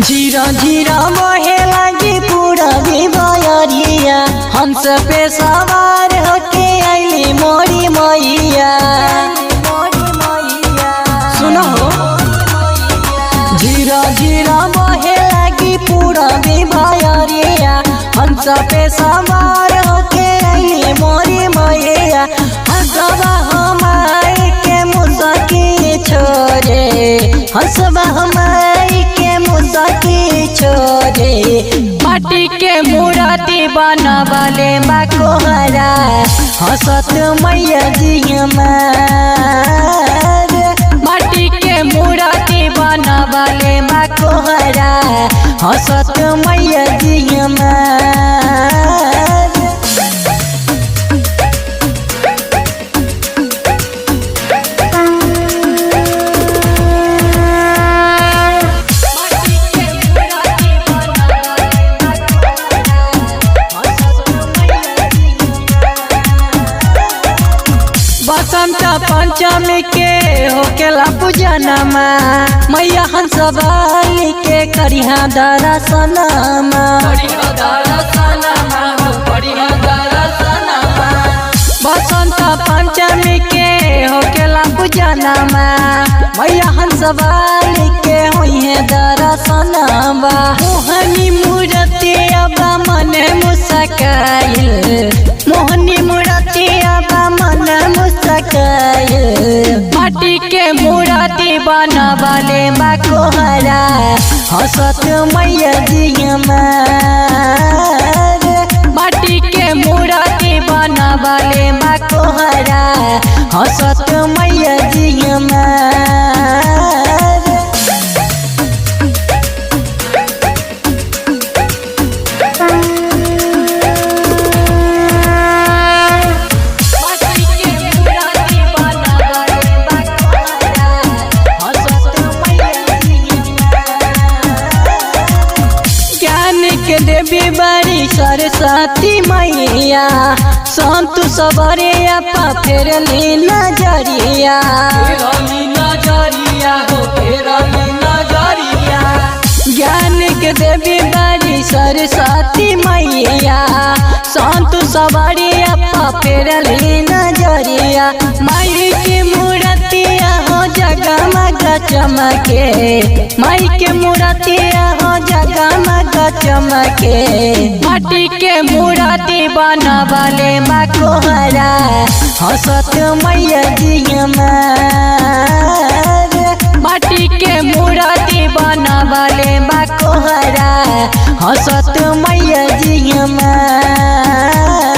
जीरा जीरा बहे लगी पूरा बयरिया, हंस पे सवार होके आईली मोरी मैया। सुनो जीरा जीरा बहे लगी पूरा बयरिया, हंस पे सवार होके आईली मोरी मैया। हंसबा हमारी के मुसकी छोरे, हंसबा हमारी के मुसकी छोरे। माटी के मूर्ति बनवले बा कोहरा, हंसत मैया जी हमार। माटी के मूर्ति बनवले बा कोहरा, हंसत मैया जी हमार। बसंत पंचमी के होकेला पूजनमा, मैया हंसवाली के करिहा दर्शनमा। बसंत पंचमी के होकेला पूजनमा, मैया हंसवाली के होइहे दर्शनमा। मोहनी मूर्ति अब मन मुस्काइल, मोहनी मूर्ति अब मन मुस्काइल। माटी के मूर्ति बनवले बा कोहरा, हंसत मैया जी हमार। माटी के मूर्ति बनवले बा कोहरा, हंसत मैया जी हमार। देवी बड़ी सरस्वती मैया, संत सबरे अपा फेरली नजरिया। ज्ञान के देवी बड़ी सरस्वती मैया, संत सबरे अपा फेरली नजरिया। माई की मूर्तिया हो जगमग चमके, माई के मूर्तिया हो जगमग चमके। माटी के मूर्ति बनवले बा कोहरा, हंसत मैया जी हमार। माटी के मूर्ति बनवले बा कोहरा, हंसत मैया जी हमार।